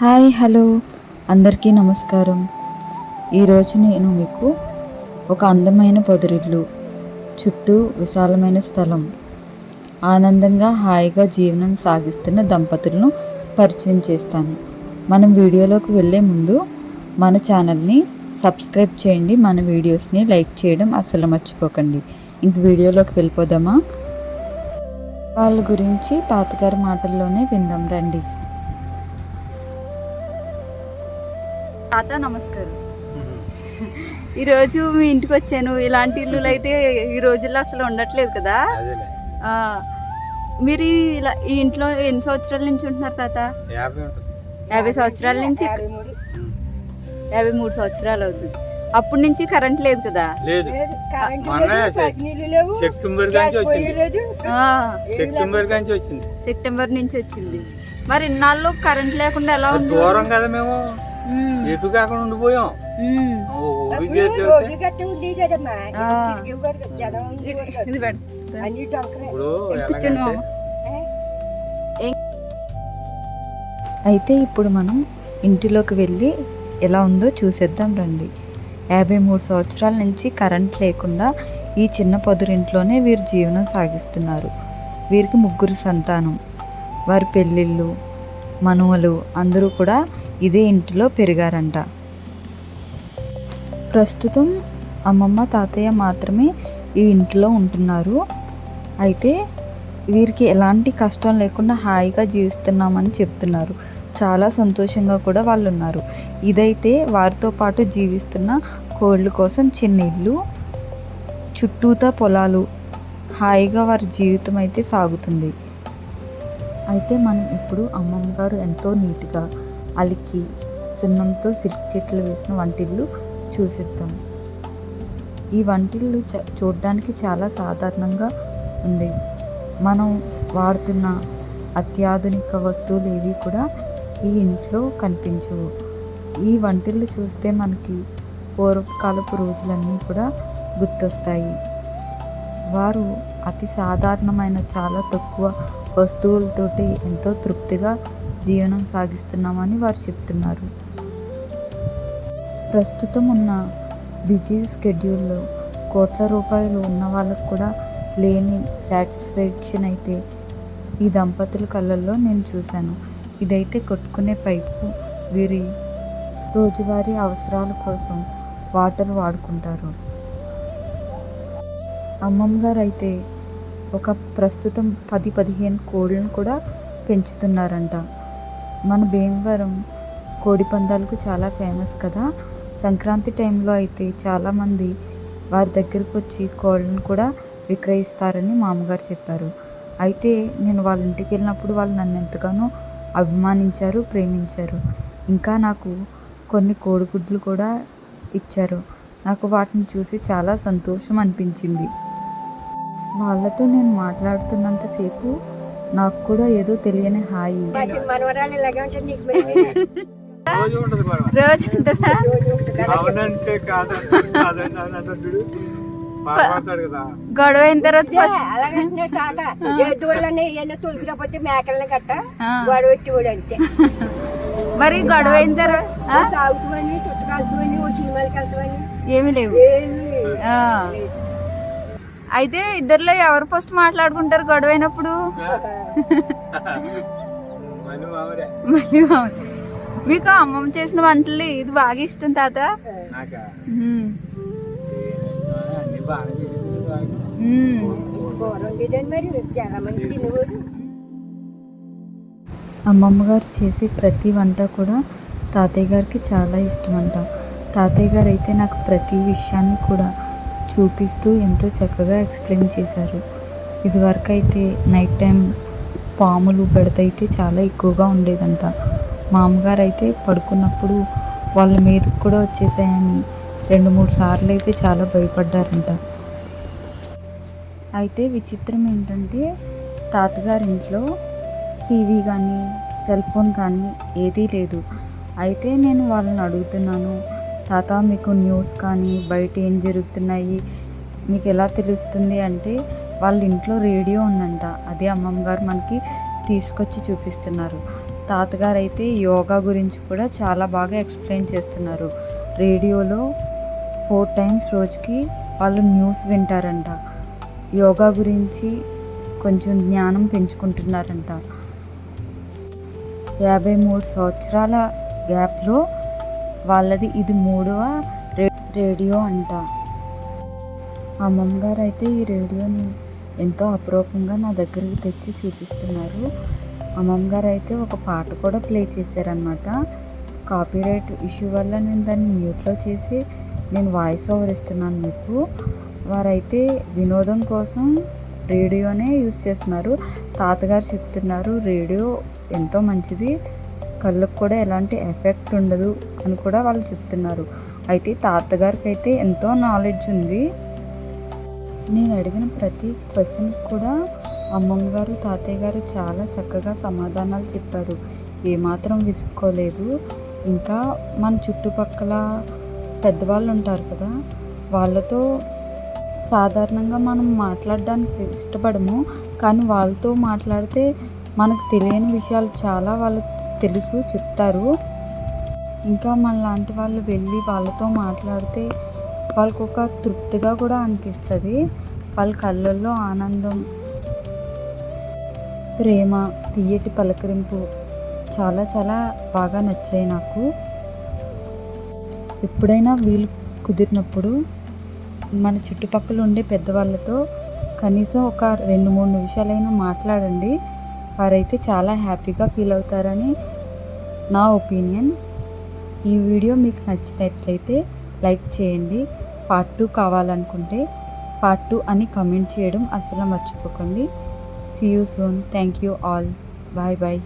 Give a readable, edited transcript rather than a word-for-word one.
Hi hello అందరికీ నమస్కారం. ఈరోజు నేను మీకు ఒక అందమైన పొదరిల్లు, చుట్టూ విశాలమైన స్థలం, ఆనందంగా హాయిగా జీవనం సాగిస్తున్న దంపతులను పరిచయం చేస్తాను. మనం వీడియోలోకి వెళ్ళే ముందు మన ఛానల్ని సబ్స్క్రైబ్ చేయండి, మన వీడియోస్ని లైక్ చేయడం అస్సలు మర్చిపోకండి. ఇంక వీడియోలోకి వెళ్ళిపోదామా? వాళ్ళ గురించి తాతగారి మాటల్లోనే విందాం రండి. తాత నమస్కారం. ఈరోజు మీ ఇంటికి వచ్చాను. ఇలాంటి ఇల్లులు అయితే ఈ రోజుల్లో అసలు ఉండట్లేదు కదా. మీరు ఈ ఇంట్లో ఎన్ని సంవత్సరాల నుంచి ఉంటున్నారు తాత? 50 సంవత్సరాల నుంచి. 53 సంవత్సరాలు అవుతుంది. అప్పటి నుంచి కరెంట్ లేదు కదా? సెప్టెంబర్ నుంచి వచ్చింది. మరి ఇన్నాళ్ళు కరెంట్ లేకుండా ఎలా ఉంది? దూరం కదా, మేము ఎటు కాకుండా ఉండిపోయాం. అయితే ఇప్పుడు మనం ఇంటిలోకి వెళ్ళి ఎలా ఉందో చూసేద్దాం రండి. 53 సంవత్సరాల నుంచి కరెంట్ లేకుండా ఈ చిన్న పొదరింట్లోనే వీరు జీవనం సాగిస్తున్నారు. వీరికి 3 సంతానం. వారి పెళ్ళిళ్ళు, మనుమలు అందరూ కూడా ఇదే ఇంటిలో పెరిగారంట. ప్రస్తుతం అమ్మమ్మ తాతయ్య మాత్రమే ఈ ఇంట్లో ఉంటున్నారు. అయితే వీరికి ఎలాంటి కష్టం లేకుండా హాయిగా జీవిస్తున్నామని చెప్తున్నారు. చాలా సంతోషంగా కూడా వాళ్ళు ఉన్నారు. ఇదైతే వారితో పాటు జీవిస్తున్న కోళ్ళ కోసం చిన్న ఇల్లు, చుట్టూతా పొలాలు, హాయిగా వారి జీవితం అయితే సాగుతుంది. అయితే మనం ఇప్పుడు అమ్మమ్మ గారు ఎంతో నీట్గా అలికి సున్నంతో సిల్క్ చెట్లు వేసిన వంటిల్లు చూసిద్దాం. ఈ వంటిల్లు చూడడానికి చాలా సాధారణంగా ఉంది. మనం వాడుతున్న అత్యాధునిక వస్తువులు ఏవి కూడా ఈ ఇంట్లో కనిపించవు. ఈ వంటిల్లు చూస్తే మనకి పూర్వకాలపు రోజులన్నీ కూడా గుర్తొస్తాయి. వారు అతి సాధారణమైన చాలా తక్కువ వస్తువులతోటి ఎంతో తృప్తిగా జీవనం సాగిస్తున్నామని వారు చెప్తున్నారు. ప్రస్తుతం ఉన్న బిజీ స్కెడ్యూల్లో కోట్ల రూపాయలు ఉన్న వాళ్ళకు కూడా లేని సాటిస్ఫాక్షన్ అయితే ఈ దంపతుల కళ్ళల్లో నేను చూశాను. ఇదైతే కొట్టుకునే పైపు. వీరి రోజువారీ అవసరాల కోసం వాటర్ వాడుకుంటారు. అమ్మమ్మ గారు అయితే ఒక ప్రస్తుతం 10-15 కోళ్ళను కూడా పెంచుతున్నారంట. మన భీమవరం కోడి పందాలకు చాలా ఫేమస్ కదా. సంక్రాంతి టైంలో అయితే చాలామంది వారి దగ్గరకు వచ్చి కోళ్ళను కూడా విక్రయిస్తారని మామగారు చెప్పారు. అయితే నేను వాళ్ళ ఇంటికి వెళ్ళినప్పుడు వాళ్ళు నన్ను ఎంతగానో అభిమానించారు, ప్రేమించారు. ఇంకా నాకు కొన్ని కోడిగుడ్లు కూడా ఇచ్చారు. నాకు వాటిని చూసి చాలా సంతోషం అనిపించింది. వాళ్ళతో నేను మాట్లాడుతున్నంతసేపు నాకు కూడా ఏదో తెలియని హాయి. రోజు ఉంటుందా? గొడవ అయిన తర్వాత మరి గొడవ అయిన తర్వాత ఏమీ లేవు. అయితే ఇద్దరులో ఎవరు ఫస్ట్ మాట్లాడుకుంటారు గొడవ అయినప్పుడు? మీకు అమ్మమ్మ చేసిన వంటలు ఇది బాగా ఇష్టం తాత? అమ్మమ్మ గారు చేసే ప్రతి వంట కూడా తాతయ్య గారికి చాలా ఇష్టం అంట. తాతయ్య గారు అయితే నాకు ప్రతి విషయాన్ని కూడా చూపిస్తూ ఎంతో చక్కగా ఎక్స్ప్లెయిన్ చేశారు. ఇదివరకు అయితే నైట్ టైం పాములు బెడదైతే చాలా ఎక్కువగా ఉండేదంట. మా అమ్మగారు అయితే పడుకున్నప్పుడు వాళ్ళ మీదకి కూడా వచ్చేసాయని 2-3 సార్లు అయితే చాలా భయపడ్డారంట. అయితే విచిత్రం ఏంటంటే తాతగారింట్లో టీవీ కానీ సెల్ ఫోన్ కానీ ఏదీ లేదు. అయితే నేను వాళ్ళని అడుగుతున్నాను, తాత మీకు న్యూస్ కానీ బయట ఏం జరుగుతున్నాయి మీకు ఎలా తెలుస్తుంది అంటే వాళ్ళ ఇంట్లో రేడియో ఉందంట. అదే అమ్మమ్మ గారు మనకి తీసుకొచ్చి చూపిస్తున్నారు. తాతగారు అయితే యోగా గురించి కూడా చాలా బాగా ఎక్స్ప్లెయిన్ చేస్తున్నారు. రేడియోలో 4 టైమ్స్ రోజుకి వాళ్ళు న్యూస్ వింటారంట. యోగా గురించి కొంచెం జ్ఞానం పెంచుకుంటున్నారంట. 53 సంవత్సరాల గ్యాప్లో వాళ్ళది ఇది 3వ రేడియో అంట. అమ్మమ్మ గారు అయితే ఈ రేడియోని ఎంతో అపురూపంగా నా దగ్గరికి తెచ్చి చూపిస్తున్నారు. అమ్మమ్మ గారు అయితే ఒక పాట కూడా ప్లే చేశారనమాట. కాపీరైట్ ఇష్యూ వల్ల నేను దాన్ని మ్యూట్లో చేసి నేను వాయిస్ ఓవర్ ఇస్తున్నాను మీకు. వారైతే వినోదం కోసం రేడియోనే యూజ్ చేస్తున్నారు. తాతగారు చెప్తున్నారు రేడియో ఎంతో మంచిది, కళ్ళకు కూడా ఎలాంటి ఎఫెక్ట్ ఉండదు అని కూడా వాళ్ళు చెప్తున్నారు. అయితే తాతగారికి అయితే ఎంతో నాలెడ్జ్ ఉంది. నేను అడిగిన ప్రతి క్వశ్చన్ కూడా అమ్మమ్మ గారు తాతయ్య గారు చాలా చక్కగా సమాధానాలు చెప్పారు. ఏమాత్రం విసుక్కోలేదు. ఇంకా మన చుట్టుపక్కల పెద్దవాళ్ళు ఉంటారు కదా, వాళ్ళతో సాధారణంగా మనం మాట్లాడడానికి ఇష్టపడము, కానీ వాళ్ళతో మాట్లాడితే మనకు తెలియని విషయాలు చాలా వాళ్ళు తెలుసు చెప్తారు. ఇంకా మనలాంటి వాళ్ళు వెళ్ళి వాళ్ళతో మాట్లాడితే వాళ్ళకు ఒక తృప్తిగా కూడా అనిపిస్తుంది. వాళ్ళ కళ్ళల్లో ఆనందం, ప్రేమ, తీయటి పలకరింపు చాలా చాలా బాగా నచ్చాయి నాకు. ఎప్పుడైనా వీలు కుదిరినప్పుడు మన చుట్టుపక్కల ఉండే పెద్దవాళ్ళతో కనీసం ఒక 2-3 నిమిషాలైనా మాట్లాడండి. వారైతే చాలా హ్యాపీగా ఫీల్ అవుతారని నా ఒపీనియన్. ఈ వీడియో మీకు నచ్చినట్లయితే లైక్ చేయండి. పార్ట్ 2 కావాలనుకుంటే పార్ట్ 2 అని కమెంట్ చేయడం అస్సలు మర్చిపోకండి. See you soon. Thank you all. Bye bye.